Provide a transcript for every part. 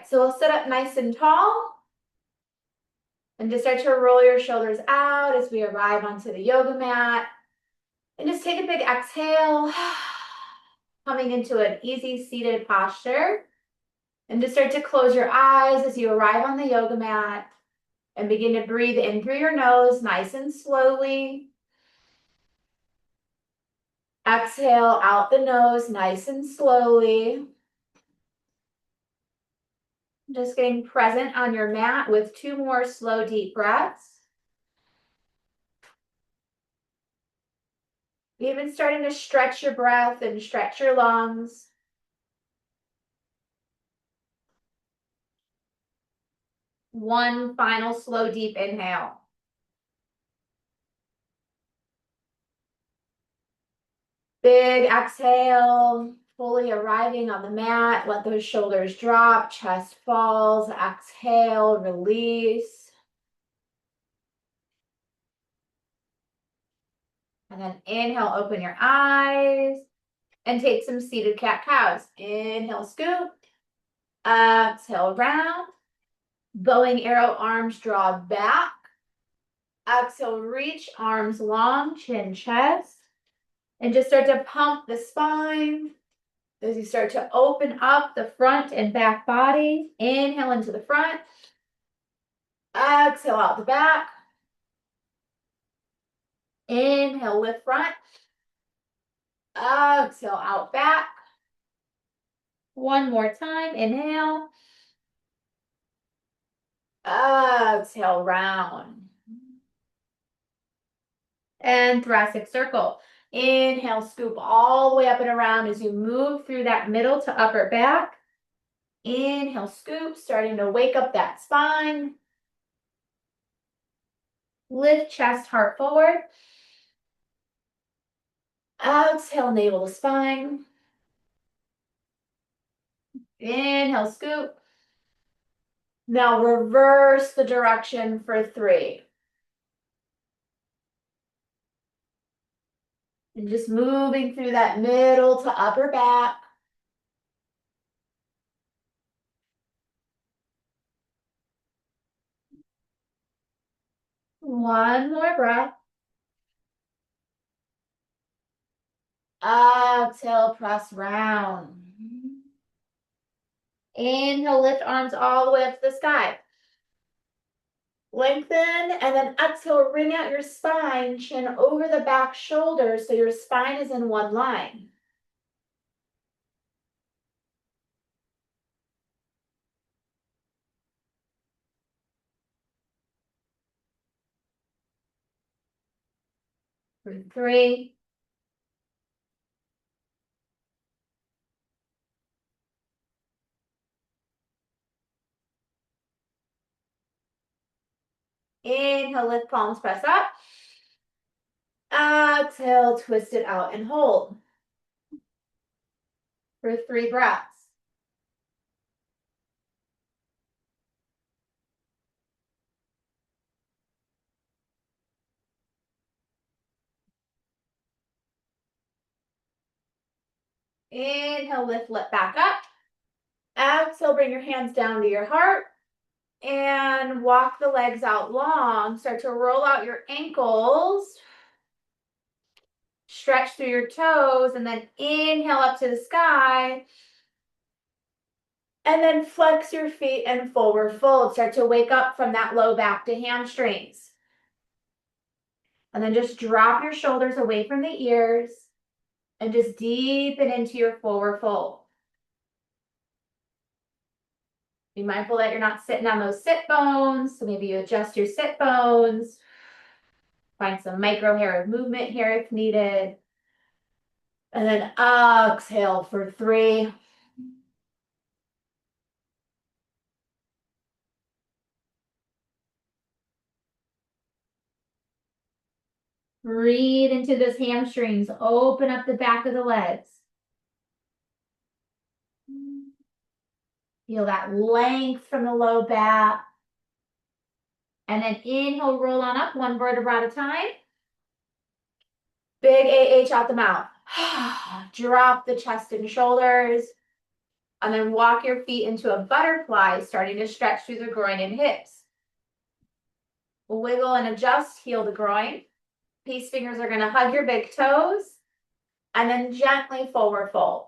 So we'll sit up nice and tall and just start to roll your shoulders out as we arrive onto the yoga mat. And just take a big exhale, coming into an easy seated posture. And just start to close your eyes as you arrive on the yoga mat and begin to breathe in through your nose, nice and slowly. Exhale out the nose, nice and slowly. Just getting present on your mat with 2 more slow, deep breaths. Even starting to stretch your breath and stretch your lungs. One final slow, deep inhale. Big exhale, fully arriving on the mat. Let those shoulders drop, chest falls. Exhale, release. And then inhale, open your eyes and take some seated cat-cows. Inhale, scoop. Exhale, round. Bowing arrow, arms draw back. Exhale, reach, arms long, chin, chest. And just start to pump the spine as you start to open up the front and back body. Inhale into the front. Exhale out the back. Inhale, lift front. Exhale out back. One more time. Inhale. Exhale, round. And thoracic circle. Inhale, scoop all the way up and around as you move through that middle to upper back. Inhale, scoop, starting to wake up that spine. Lift chest, heart forward. Exhale, navel to spine. Inhale, scoop. Now reverse the direction for 3. And just moving through that middle to upper back. One more breath. Exhale, press round. Inhale, lift arms all the way up to the sky. Lengthen, and then exhale, wring out your spine, chin over the back shoulders so your spine is in one line. For 3. Inhale, lift palms, press up. Exhale, twist it out and hold. For 3 breaths. Inhale, lift back up. Exhale, bring your hands down to your heart. And walk the legs out long. Start to roll out your ankles. Stretch through your toes. And then inhale up to the sky. And then flex your feet and forward fold. Start to wake up from that low back to hamstrings. And then just drop your shoulders away from the ears. And just deepen into your forward fold. Be mindful that you're not sitting on those sit bones. So maybe you adjust your sit bones. Find some micro hair of movement here if needed. And then exhale for 3. Breathe into those hamstrings. Open up the back of the legs. Feel that length from the low back. And then inhale, roll on up 1 vertebra at a time. Big AH out the mouth. Drop the chest and shoulders. And then walk your feet into a butterfly, starting to stretch through the groin and hips. Wiggle and adjust, heel to groin. Peace fingers are going to hug your big toes. And then gently forward fold.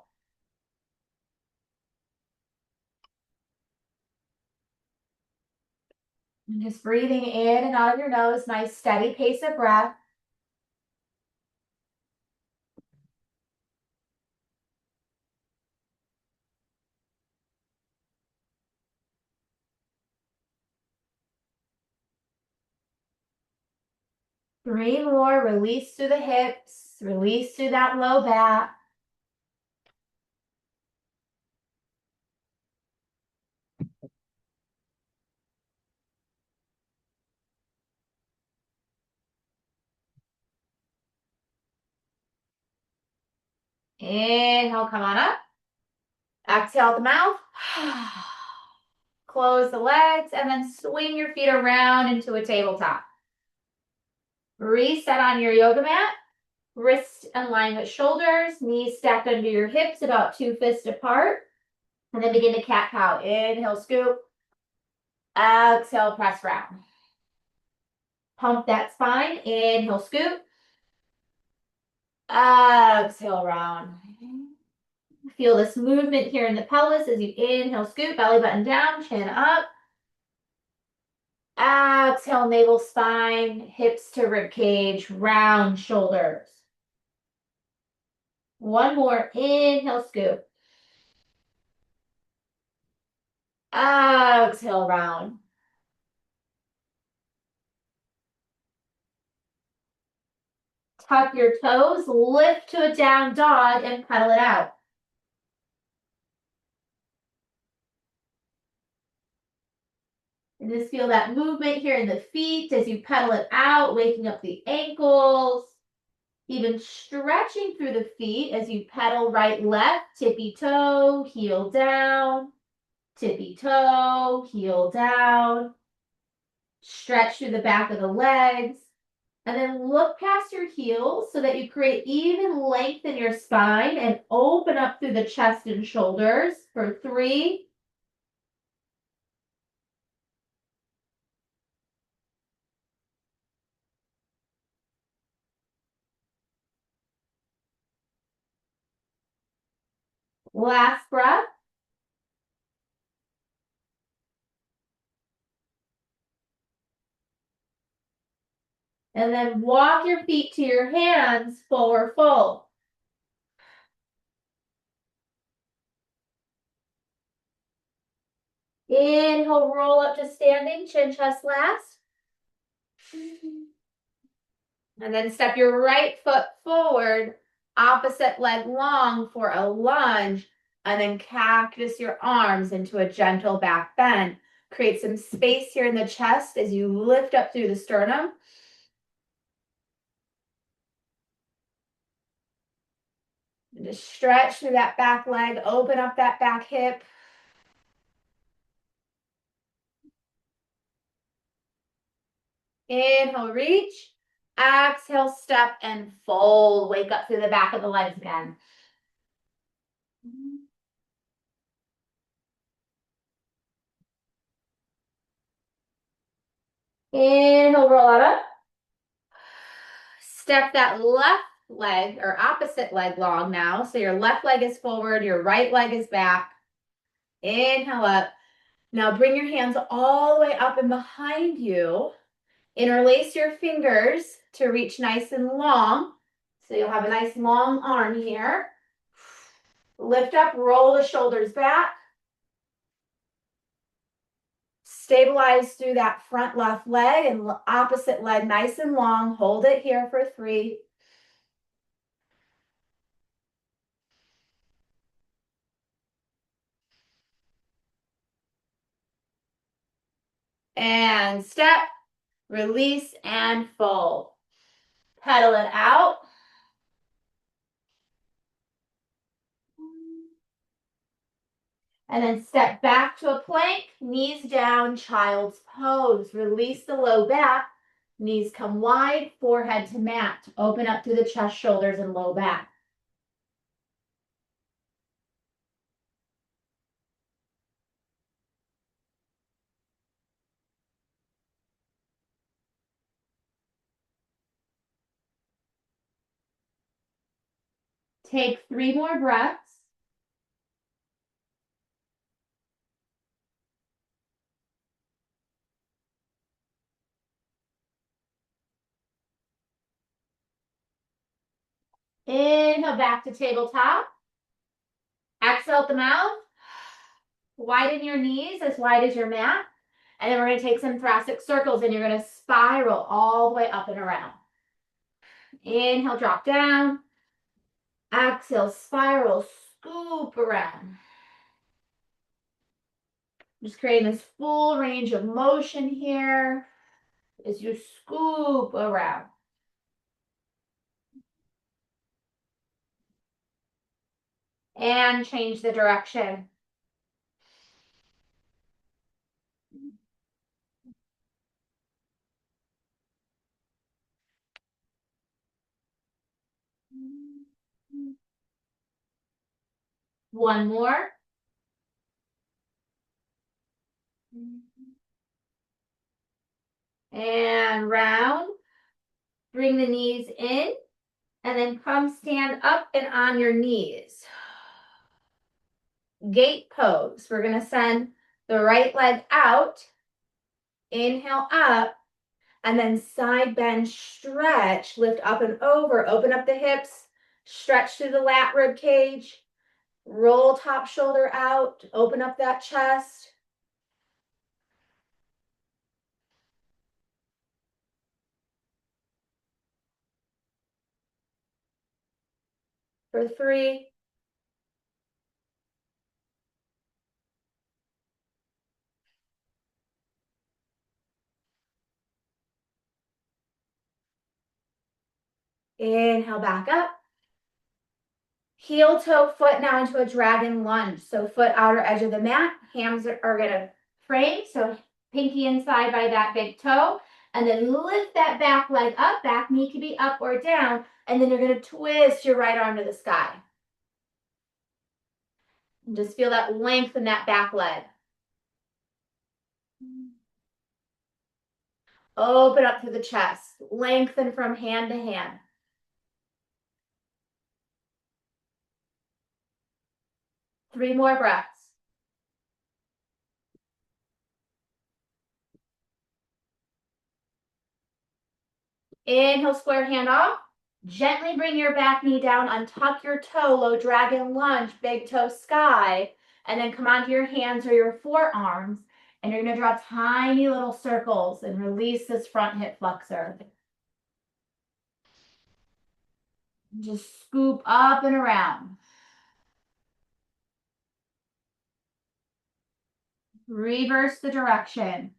And just breathing in and out of your nose, nice steady pace of breath. Three more, release through the hips, release through that low back. Inhale, come on up. Exhale at the mouth. Close the legs and then swing your feet around into a tabletop. Reset on your yoga mat. Wrist in line with shoulders, knees stacked under your hips, about 2 fists apart. And then begin to cat-cow. Inhale, scoop. Exhale, press round. Pump that spine. Inhale, scoop. Exhale, round. Feel this movement here in the pelvis as you inhale, scoop, belly button down, chin up. Exhale, navel, spine, hips to rib cage, round shoulders. One more. Inhale, scoop. Exhale, round. Tuck your toes, lift to a down dog, and pedal it out. And just feel that movement here in the feet as you pedal it out, waking up the ankles. Even stretching through the feet as you pedal right, left, tippy toe, heel down, tippy toe, heel down. Stretch through the back of the legs. And then look past your heels so that you create even length in your spine and open up through the chest and shoulders for 3. Last breath. And then walk your feet to your hands, forward fold. Inhale, roll up to standing, chin, chest last. And then step your right foot forward, opposite leg long for a lunge, and then cactus your arms into a gentle back bend. Create some space here in the chest as you lift up through the sternum. And just stretch through that back leg, open up that back hip. Inhale, reach. Exhale, step and fold. Wake up through the back of the legs again. Inhale, roll out up. Step that left leg or opposite leg long now. So your left leg is forward, your right leg is back. Inhale up. Now bring your hands all the way up and behind you. Interlace your fingers to reach nice and long. So you'll have a nice long arm here. Lift up, roll the shoulders back. Stabilize through that front left leg and opposite leg nice and long. Hold it here for 3. And step, release, and fold. Pedal it out. And then step back to a plank, knees down, child's pose. Release the low back. Knees come wide, forehead to mat. Open up through the chest, shoulders, and low back. Take 3 more breaths. Inhale back to tabletop. Exhale at the mouth. Widen your knees as wide as your mat. And then we're going to take some thoracic circles and you're going to spiral all the way up and around. Inhale, drop down. Exhale, spiral, scoop around. Just creating this full range of motion here as you scoop around. And change the direction. One more. And round. Bring the knees in. And then come stand up and on your knees. Gate pose. We're going to send the right leg out. Inhale up. And then side bend, stretch, lift up and over, open up the hips, stretch through the lat rib cage, roll top shoulder out, open up that chest. For 3, 2. Inhale back up. Heel toe foot now into a dragon lunge. So foot outer edge of the mat, hands are gonna frame. So pinky inside by that big toe. And then lift that back leg up. Back knee can be up or down. And then you're gonna twist your right arm to the sky. And just feel that length in that back leg. Open up to the chest. Lengthen from hand to hand. Three more breaths. Inhale, square hand off. Gently bring your back knee down, untuck your toe, low dragon lunge, big toe sky, and then come onto your hands or your forearms, and you're gonna draw tiny little circles and release this front hip flexor. Just scoop up and around. Reverse the direction.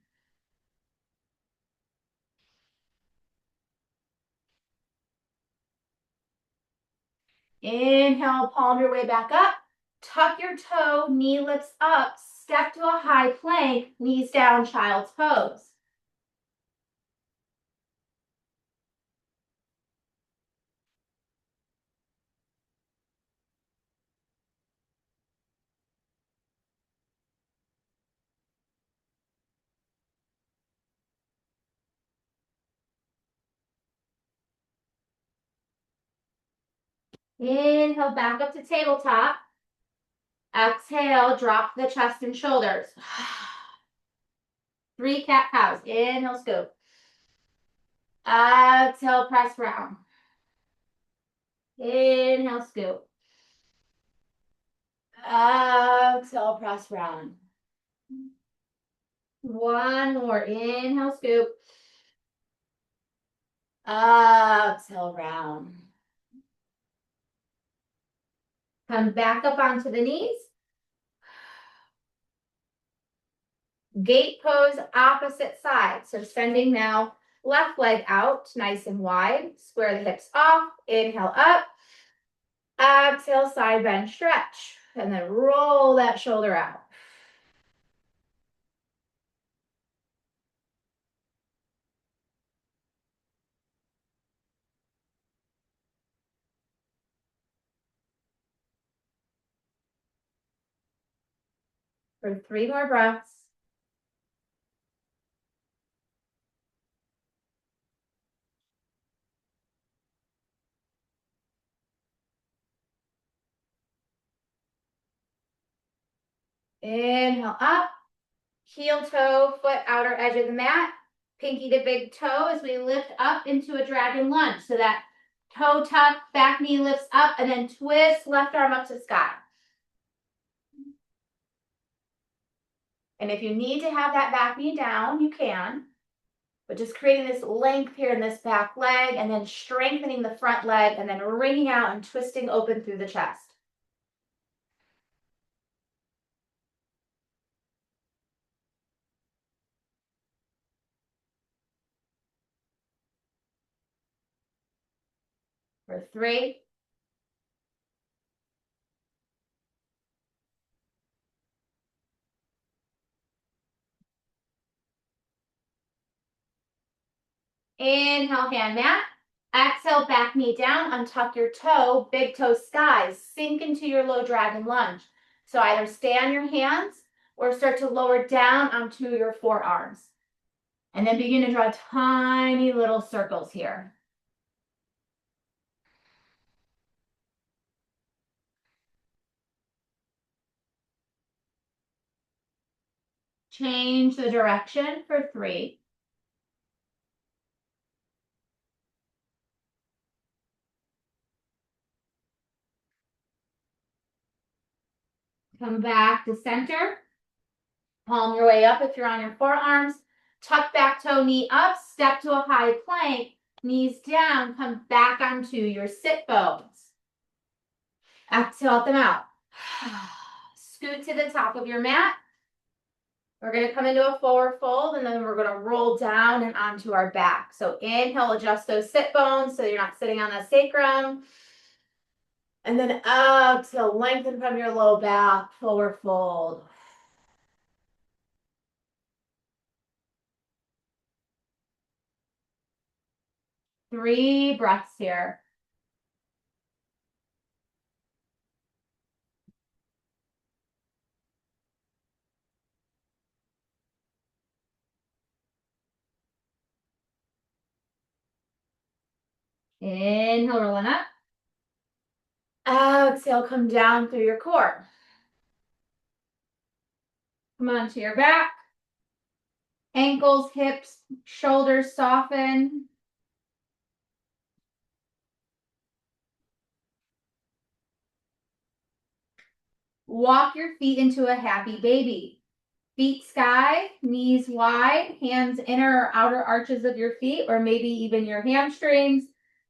Inhale, palm your way back up. Tuck your toe, knee lifts up, step to a high plank, knees down, child's pose. Inhale, back up to tabletop. Exhale, drop the chest and shoulders. 3 cat-cows. Inhale, scoop. Exhale, press round. Inhale, scoop. Exhale, press round. One more. Inhale, scoop. Exhale, round. Come back up onto the knees. Gate pose, opposite side. So sending now left leg out, nice and wide. Square the hips off. Inhale up. Exhale, side bend, stretch. And then roll that shoulder out. For 3 more breaths. Inhale up, heel toe, foot outer edge of the mat, pinky to big toe as we lift up into a dragon lunge. So that toe tuck, back knee lifts up, and then twist left arm up to sky. And if you need to have that back knee down, you can. But just creating this length here in this back leg and then strengthening the front leg and then wringing out and twisting open through the chest. For 3, 2. Inhale, hand mat. Exhale, back knee down, untuck your toe, big toe skies, sink into your low dragon lunge. So either stay on your hands or start to lower down onto your forearms. And then begin to draw tiny little circles here. Change the direction for 3. Come back to center. Palm your way up if you're on your forearms. Tuck back toe, knee up, step to a high plank, knees down, come back onto your sit bones. Exhale them out. Scoot to the top of your mat. We're going to come into a forward fold and then we're going to roll down and onto our back. So inhale, adjust those sit bones so you're not sitting on the sacrum. And then exhale, lengthen from your low back, forward fold. 3 breaths here. Inhale, rolling up. Exhale, come down through your core. Come onto your back. Ankles, hips, shoulders soften. Walk your feet into a happy baby. Feet sky, knees wide, hands inner or outer arches of your feet, or maybe even your hamstrings.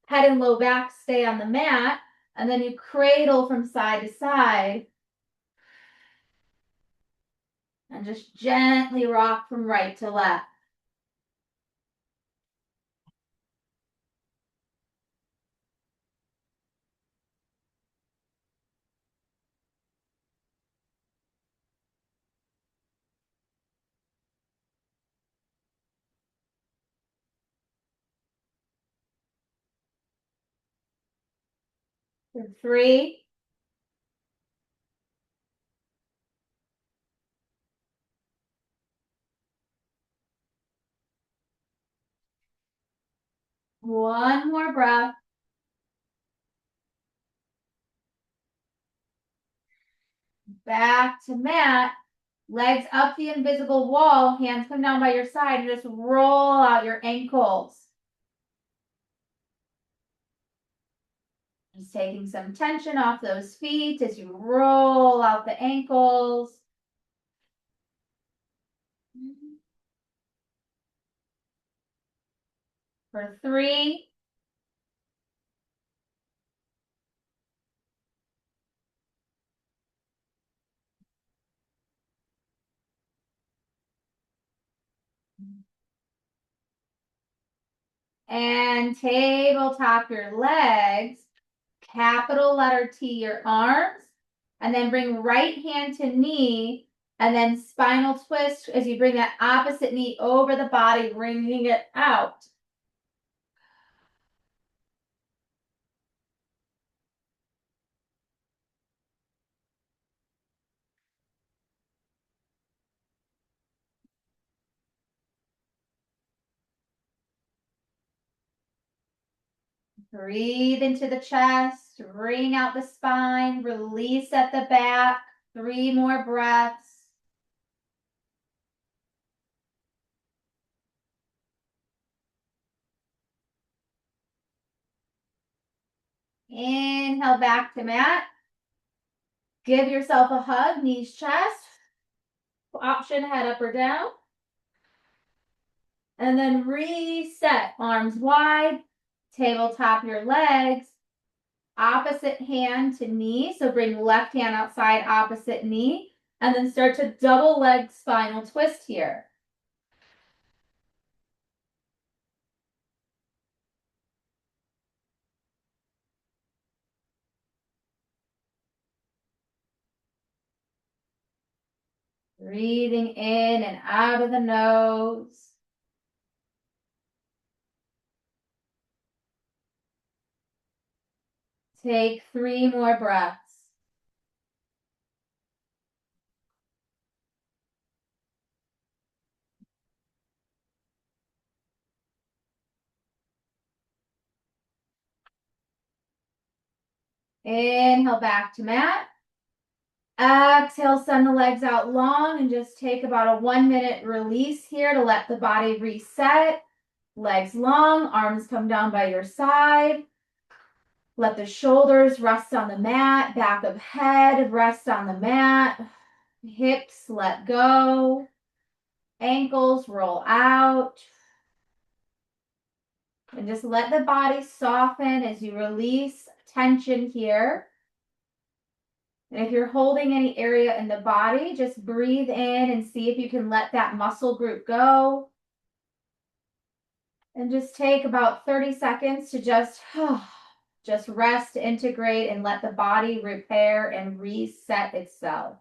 Head and low back stay on the mat. And then you cradle from side to side. And just gently rock from right to left. For 3, 1 more breath. Back to mat. Legs up the invisible wall, hands come down by your side, and just roll out your ankles. Just taking some tension off those feet as you roll out the ankles. For 3, 2. And tabletop your legs. Capital letter T your arms. And then bring right hand to knee. And then spinal twist as you bring that opposite knee over the body, bringing it out. Breathe into the chest, bring out the spine, release at the back. 3 more breaths. Inhale back to mat. Give yourself a hug, knees, chest. Option head up or down. And then reset, arms wide, tabletop your legs, opposite hand to knee. So bring left hand outside opposite knee, and then start to double leg spinal twist here. Breathing in and out of the nose. Take 3 more breaths. Inhale back to mat. Exhale, send the legs out long and just take about a 1-minute release here to let the body reset. Legs long, arms come down by your side. Let the shoulders rest on the mat, back of head rest on the mat. Hips let go. Ankles roll out. And just let the body soften as you release tension here. And if you're holding any area in the body, just breathe in and see if you can let that muscle group go. And just take about 30 seconds to just rest, integrate, and let the body repair and reset itself.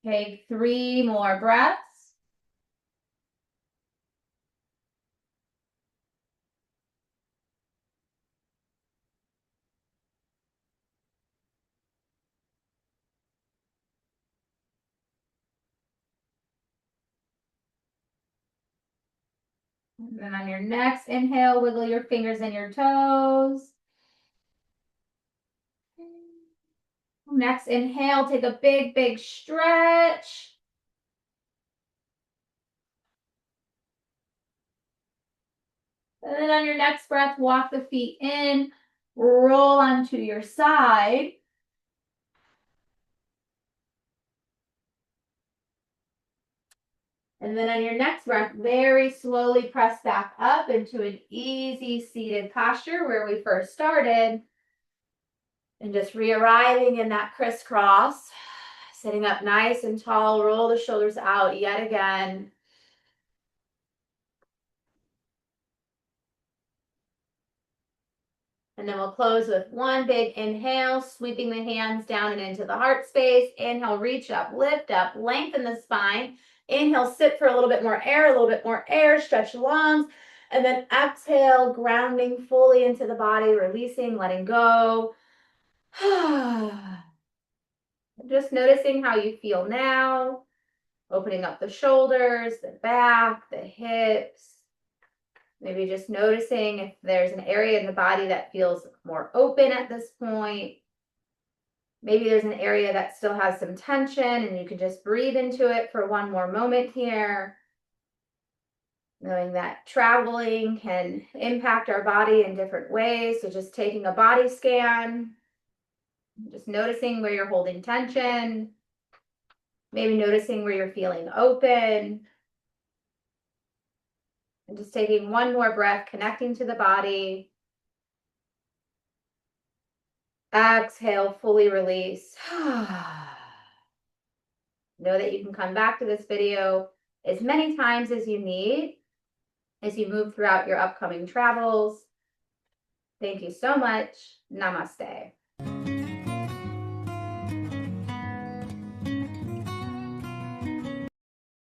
Take 3 more breaths. And then on your next inhale, wiggle your fingers and your toes. Next inhale, take a big, big stretch. And then on your next breath, walk the feet in, roll onto your side. And then on your next breath, very slowly press back up into an easy seated posture where we first started. And just re-arriving in that crisscross, sitting up nice and tall, roll the shoulders out yet again. And then we'll close with 1 big inhale, sweeping the hands down and into the heart space. Inhale, reach up, lift up, lengthen the spine. Inhale, sit for a little bit more air, stretch the lungs. And then exhale, grounding fully into the body, releasing, letting go. Just noticing how you feel now. Opening up the shoulders, the back, the hips. Maybe just noticing if there's an area in the body that feels more open at this point. Maybe there's an area that still has some tension and you can just breathe into it for 1 more moment here. Knowing that traveling can impact our body in different ways. So just taking a body scan, just noticing where you're holding tension. Maybe noticing where you're feeling open. And just taking 1 more breath, connecting to the body. Exhale, fully release. Know that you can come back to this video as many times as you need as you move throughout your upcoming travels. Thank you so much. Namaste.